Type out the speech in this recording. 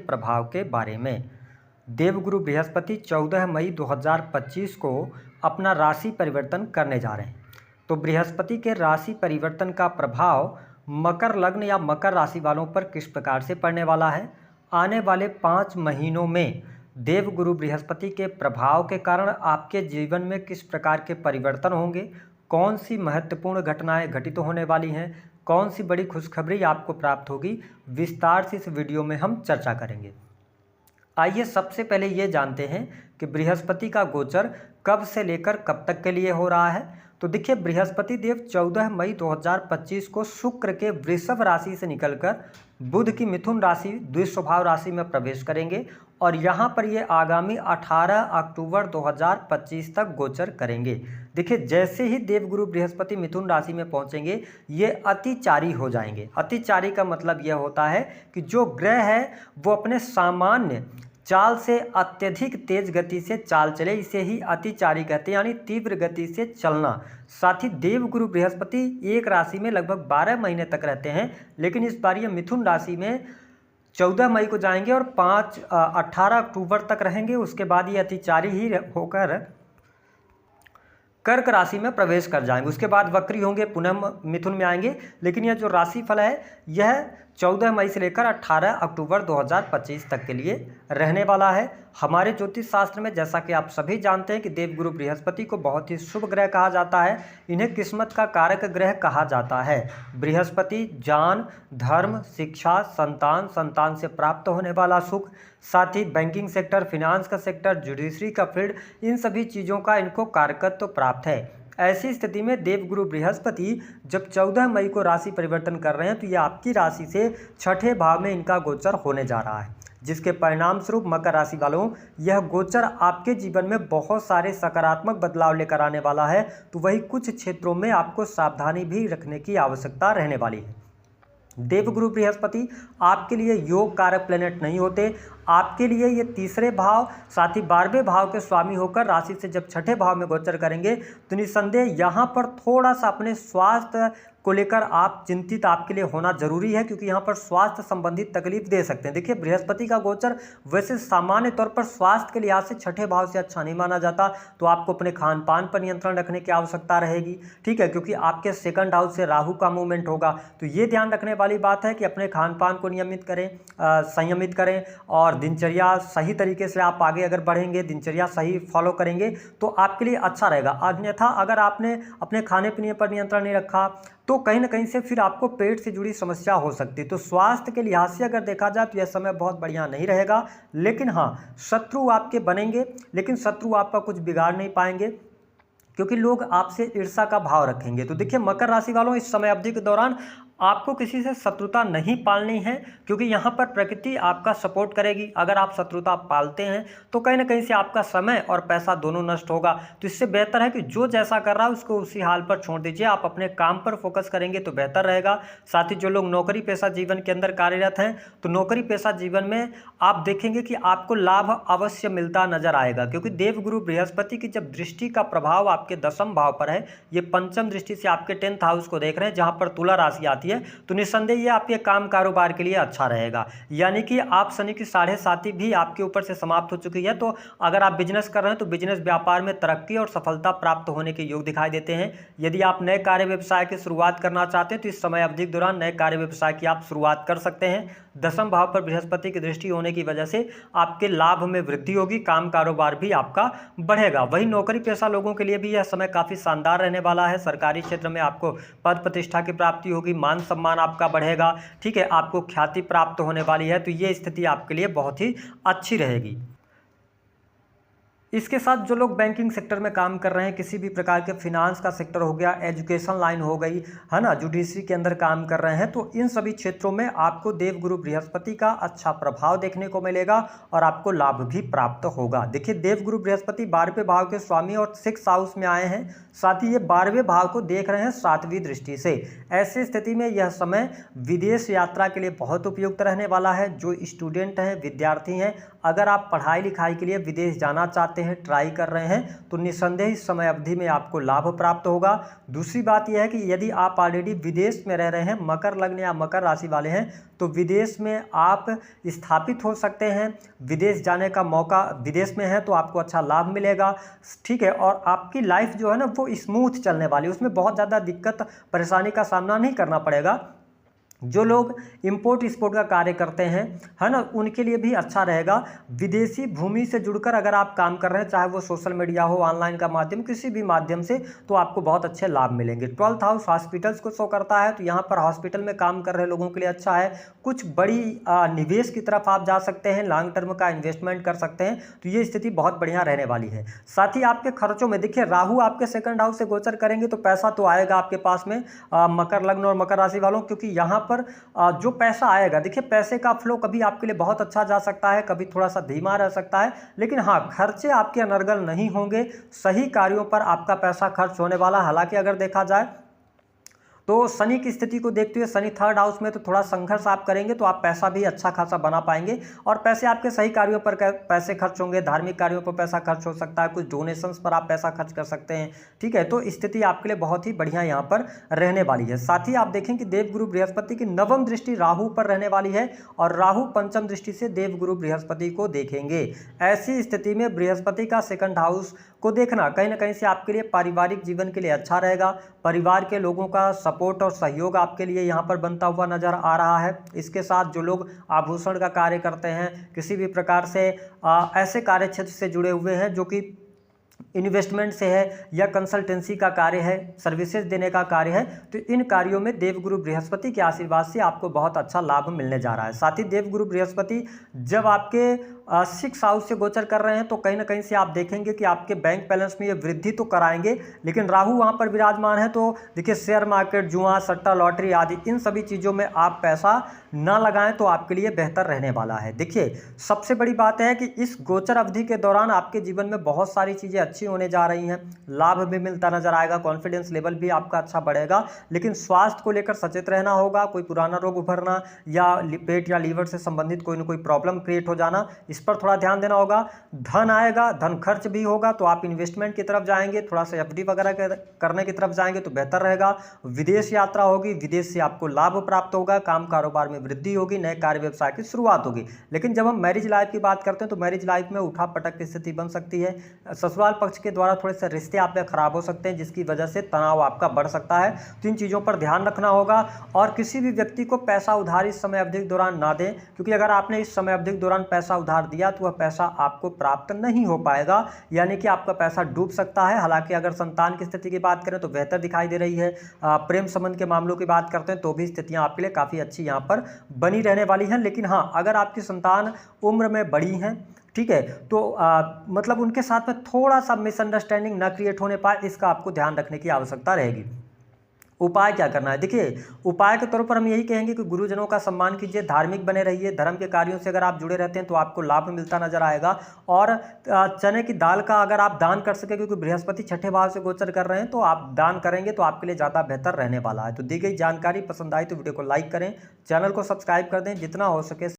प्रभाव के बारे में। देवगुरु बृहस्पति 14 मई 2025 को अपना राशि परिवर्तन करने जा रहे हैं। तो बृहस्पति के राशि परिवर्तन का प्रभाव मकर लग्न या मकर राशि वालों पर किस प्रकार से पड़ने वाला है, आने वाले 5 महीनों में देवगुरु बृहस्पति के प्रभाव के कारण आपके जीवन में किस प्रकार के परिवर्तन होंगे, कौन सी महत्वपूर्ण घटनाएं घटित होने वाली हैं, कौन सी बड़ी खुशखबरी आपको प्राप्त होगी, विस्तार से इस वीडियो में हम चर्चा करेंगे। आइए सबसे पहले ये जानते हैं कि बृहस्पति का गोचर कब से लेकर कब तक के लिए हो रहा है। तो देखिए, बृहस्पति देव 14 मई 2025 को शुक्र के वृषभ राशि से निकलकर बुध की मिथुन राशि द्विस्वभाव राशि में प्रवेश करेंगे और यहाँ पर ये आगामी 18 अक्टूबर 2025 तक गोचर करेंगे। देखिए, जैसे ही देवगुरु बृहस्पति मिथुन राशि में पहुँचेंगे ये अतिचारी हो जाएंगे। अतिचारी का मतलब यह होता है कि जो ग्रह है वो अपने सामान्य चाल से अत्यधिक तेज गति से चाल चले, इसे ही अतिचारी कहते हैं, यानी तीव्र गति से चलना। साथ ही देवगुरु बृहस्पति एक राशि में लगभग 12 महीने तक रहते हैं, लेकिन इस बार ये मिथुन राशि में 14 मई को जाएंगे और 18 अक्टूबर तक रहेंगे। उसके बाद ये अतिचारी ही होकर कर्क राशि में प्रवेश कर जाएंगे। उसके बाद वक्री होंगे, पुनः मिथुन में आएंगे। लेकिन यह जो राशिफल है यह 14 मई से लेकर 18 अक्टूबर 2025 तक के लिए रहने वाला है। हमारे ज्योतिष शास्त्र में जैसा कि आप सभी जानते हैं कि देवगुरु बृहस्पति को बहुत ही शुभ ग्रह कहा जाता है। इन्हें किस्मत का कारक ग्रह कहा जाता है। बृहस्पति ज्ञान, धर्म, शिक्षा, संतान, संतान से प्राप्त होने वाला सुख, साथ ही बैंकिंग सेक्टर, फिनांस का सेक्टर, जुडिशरी का फील्ड, इन सभी चीज़ों का इनको कारकत्व प्राप्त है। ऐसी स्थिति में देवगुरु बृहस्पति जब 14 मई को राशि परिवर्तन कर रहे हैं तो यह आपकी राशि से छठे भाव में इनका गोचर होने जा रहा है, जिसके परिणाम स्वरूप मकर राशि वालों यह गोचर आपके जीवन में बहुत सारे सकारात्मक बदलाव लेकर आने वाला है। तो वही कुछ क्षेत्रों में आपको सावधानी भी रखने की आवश्यकता रहने वाली है। देवगुरु बृहस्पति आपके लिए योग कारक प्लेनेट नहीं होते। आपके लिए ये तीसरे भाव साथ ही 12वें भाव के स्वामी होकर राशि से जब छठे भाव में गोचर करेंगे तो निस्संदेह यहाँ पर थोड़ा सा अपने स्वास्थ्य को लेकर आप चिंतित आपके लिए होना जरूरी है, क्योंकि यहाँ पर स्वास्थ्य संबंधित तकलीफ दे सकते हैं। देखिए, बृहस्पति का गोचर वैसे सामान्य तौर पर स्वास्थ्य के लिहाज से छठे भाव से अच्छा नहीं माना जाता, तो आपको अपने खान पान पर नियंत्रण रखने की आवश्यकता रहेगी। ठीक है, क्योंकि आपके सेकंड हाउस से राहु का मूवमेंट होगा, तो ये ध्यान रखने वाली बात है कि अपने खान पान को नियमित करें, संयमित करें और दिनचर्या सही तरीके से आप आगे अगर बढ़ेंगे, दिनचर्या सही फॉलो करेंगे तो आपके लिए अच्छा रहेगा। अन्यथा अगर आपने अपने खाने पीने पर नियंत्रण नहीं रखा तो कहीं ना कहीं से फिर आपको पेट से जुड़ी समस्या हो सकती है। तो स्वास्थ्य के लिहाज से अगर देखा जाए तो यह समय बहुत बढ़िया नहीं रहेगा। लेकिन हाँ, शत्रु आपके बनेंगे, लेकिन शत्रु आपका कुछ बिगाड़ नहीं पाएंगे, क्योंकि लोग आपसे ईर्ष्या का भाव रखेंगे। तो देखिए, मकर राशि वालों इस समय अवधि के दौरान आपको किसी से शत्रुता नहीं पालनी है, क्योंकि यहाँ पर प्रकृति आपका सपोर्ट करेगी। अगर आप शत्रुता पालते हैं तो कहीं ना कहीं से आपका समय और पैसा दोनों नष्ट होगा। तो इससे बेहतर है कि जो जैसा कर रहा है उसको उसी हाल पर छोड़ दीजिए। आप अपने काम पर फोकस करेंगे तो बेहतर रहेगा। साथ ही जो लोग नौकरी पेशा जीवन के अंदर कार्यरत हैं तो नौकरी पेशा जीवन में आप देखेंगे कि आपको लाभ अवश्य मिलता नजर आएगा, क्योंकि देवगुरु बृहस्पति की जब दृष्टि का प्रभाव आपके 10वें भाव पर है, ये पंचम दृष्टि से आपके 10th हाउस को देख रहे हैं, जहाँ पर तुला राशि आती है, तो निस्संदेह ये आपके काम कारोबार के लिए अच्छा रहेगा। यानी कि आप शनि की 7.5 भी आपके ऊपर से समाप्त हो चुकी है। तो अगर आप बिजनेस कर रहे हैं तो बिजनेस व्यापार में तरक्की और सफलता प्राप्त होने के योग दिखाई देते हैं। यदि आप नए कार्य व्यवसाय की शुरुआत करना चाहते हैं तो इस समय अवधि के दौरान नए कार्य व्यवसाय की आप शुरुआत कर सकते हैं। 10वें भाव पर बृहस्पति की दृष्टि होने की वजह से आपके लाभ में वृद्धि होगी, काम कारोबार भी आपका बढ़ेगा। वही नौकरी पेशा लोगों के लिए भी यह समय काफी शानदार रहने वाला है। सरकारी क्षेत्र में आपको पद प्रतिष्ठा की प्राप्ति होगी, मान सम्मान आपका बढ़ेगा। ठीक है, आपको ख्याति प्राप्त होने वाली है, तो ये स्थिति आपके लिए बहुत ही अच्छी रहेगी। इसके साथ जो लोग बैंकिंग सेक्टर में काम कर रहे हैं, किसी भी प्रकार के फिनांस का सेक्टर हो गया, एजुकेशन लाइन हो गई है ना, जुडिशरी के अंदर काम कर रहे हैं, तो इन सभी क्षेत्रों में आपको देवगुरु बृहस्पति का अच्छा प्रभाव देखने को मिलेगा और आपको लाभ भी प्राप्त होगा। देखिए, देवगुरु बृहस्पति 12वें भाव के स्वामी और 6th हाउस में आए हैं, साथ ही ये 12वें भाव को देख रहे हैं 7वीं दृष्टि से। ऐसी स्थिति में यह समय विदेश यात्रा के लिए बहुत उपयुक्त रहने वाला है। जो स्टूडेंट हैं, विद्यार्थी हैं, अगर आप पढ़ाई लिखाई के लिए विदेश जाना चाहते हैं, ट्राई कर रहे हैं, तो निस्संदेह इस समय अवधि में आपको लाभ प्राप्त होगा। दूसरी बात यह है कि यदि आप ऑलरेडी विदेश में रह रहे हैं, मकर लग्न या मकर राशि वाले हैं, तो विदेश में आप स्थापित हो सकते हैं। विदेश जाने का मौका, विदेश में है तो आपको अच्छा लाभ मिलेगा, ठीक है। और आपकी लाइफ जो है ना वो स्मूथ चलने वाली, उसमें बहुत ज़्यादा दिक्कत परेशानी का सामना नहीं करना पड़ेगा। जो लोग इंपोर्ट एक्सपोर्ट का कार्य करते हैं, है ना, उनके लिए भी अच्छा रहेगा। विदेशी भूमि से जुड़कर अगर आप काम कर रहे हैं, चाहे वो सोशल मीडिया हो, ऑनलाइन का माध्यम, किसी भी माध्यम से, तो आपको बहुत अच्छे लाभ मिलेंगे। 12th हाउस हॉस्पिटल्स को शो करता है, तो यहाँ पर हॉस्पिटल में काम कर रहे लोगों के लिए अच्छा है। कुछ बड़ी निवेश की तरफ आप जा सकते हैं, लॉन्ग टर्म का इन्वेस्टमेंट कर सकते हैं, तो ये स्थिति बहुत बढ़िया रहने वाली है। साथ ही आपके खर्चों में देखिए, राहु आपके सेकंड हाउस से गोचर करेंगे तो पैसा तो आएगा आपके पास में, मकर लग्न और मकर राशि वालों, क्योंकि यहाँ पर जो पैसा आएगा, देखिए पैसे का फ्लो कभी आपके लिए बहुत अच्छा जा सकता है, कभी थोड़ा सा धीमा रह सकता है, लेकिन हाँ, खर्चे आपके अनर्गल नहीं होंगे। सही कार्यों पर आपका पैसा खर्च होने वाला। हालांकि अगर देखा जाए तो शनि की स्थिति को देखते हुए शनि 3rd हाउस में, तो थोड़ा संघर्ष आप करेंगे तो आप पैसा भी अच्छा खासा बना पाएंगे, और पैसे आपके सही कार्यों पर पैसे खर्च होंगे। धार्मिक कार्यों पर पैसा खर्च हो सकता है, कुछ डोनेशंस पर आप पैसा खर्च कर सकते हैं, ठीक है। तो स्थिति आपके लिए बहुत ही बढ़िया यहाँ पर रहने वाली है। साथ ही आप देखें कि देवगुरु बृहस्पति की 9वीं दृष्टि राहु पर रहने वाली है, और राहु 5वीं दृष्टि से देवगुरु बृहस्पति को देखेंगे। ऐसी स्थिति में बृहस्पति का सेकंड हाउस को देखना कहीं ना कहीं से आपके लिए पारिवारिक जीवन के लिए अच्छा रहेगा। परिवार के लोगों का सपोर्ट और सहयोग आपके लिए यहाँ पर बनता हुआ नजर आ रहा है। इसके साथ जो लोग आभूषण का कार्य करते हैं, किसी भी प्रकार से ऐसे कार्य क्षेत्र से जुड़े हुए हैं जो कि इन्वेस्टमेंट से है या कंसल्टेंसी का कार्य है, सर्विसेज देने का कार्य है, तो इन कार्यों में देवगुरु बृहस्पति के आशीर्वाद से आपको बहुत अच्छा लाभ मिलने जा रहा है। साथ ही देवगुरु बृहस्पति जब आपके 6 हाउस से गोचर कर रहे हैं, तो कहीं ना कहीं से आप देखेंगे कि आपके बैंक बैलेंस में ये वृद्धि तो कराएंगे, लेकिन राहु वहाँ पर विराजमान है, तो देखिए शेयर मार्केट, जुआ, सट्टा, लॉटरी आदि इन सभी चीज़ों में आप पैसा ना लगाएं तो आपके लिए बेहतर रहने वाला है। देखिए सबसे बड़ी बात है कि इस गोचर अवधि के दौरान आपके जीवन में बहुत सारी चीज़ें अच्छी होने जा रही हैं, लाभ भी मिलता नजर आएगा, कॉन्फिडेंस लेवल भी आपका अच्छा बढ़ेगा, लेकिन स्वास्थ्य को लेकर सचेत रहना होगा। कोई पुराना रोग उभरना या पेट या लीवर से संबंधित कोई ना कोई प्रॉब्लम क्रिएट हो जाना, इस पर थोड़ा ध्यान देना होगा। धन आएगा, धन खर्च भी होगा, तो आप इन्वेस्टमेंट की तरफ जाएंगे, थोड़ा सा एफडी वगैरह करने की तरफ जाएंगे तो बेहतर रहेगा। विदेश यात्रा होगी, विदेश से आपको लाभ प्राप्त होगा, काम कारोबार में वृद्धि होगी, नए कार्य व्यवसाय की शुरुआत होगी। लेकिन जब हम मैरिज लाइफ की बात करते हैं तो मैरिज लाइफ में उठा पटक की स्थिति बन सकती है। ससुराल पक्ष के द्वारा थोड़े से रिश्ते आपके खराब हो सकते हैं, जिसकी वजह से तनाव आपका बढ़ सकता है। तो इन चीज़ों पर ध्यान रखना होगा, और किसी भी व्यक्ति को पैसा उधार इस समय अवधि के दौरान ना दें, क्योंकि अगर आपने इस समय अवधि के दौरान पैसा उधार दिया तो वह पैसा आपको प्राप्त नहीं हो पाएगा, यानी कि आपका पैसा डूब सकता है। हालांकि अगर संतान की स्थिति की बात करें तो बेहतर दिखाई दे रही है। प्रेम संबंध के मामलों की बात करते हैं तो भी स्थितियां आपके लिए काफ़ी अच्छी यहाँ पर बनी रहने वाली हैं। लेकिन हाँ, अगर आपकी संतान उम्र में बड़ी हैं, ठीक है, तो मतलब उनके साथ में थोड़ा सा मिसअंडरस्टैंडिंग ना क्रिएट होने पाए, इसका आपको ध्यान रखने की आवश्यकता रहेगी। उपाय क्या करना है? देखिए उपाय के तौर पर हम यही कहेंगे कि गुरुजनों का सम्मान कीजिए, धार्मिक बने रहिए, धर्म के कार्यों से अगर आप जुड़े रहते हैं तो आपको लाभ मिलता नजर आएगा। और चने की दाल का अगर आप दान कर सके, क्योंकि बृहस्पति 6ठे भाव से गोचर कर रहे हैं, तो आप दान करेंगे तो आपके लिए ज़्यादा बेहतर रहने वाला है। तो दी गई जानकारी पसंद आई तो वीडियो को लाइक करें, चैनल को सब्सक्राइब कर दें, जितना हो सके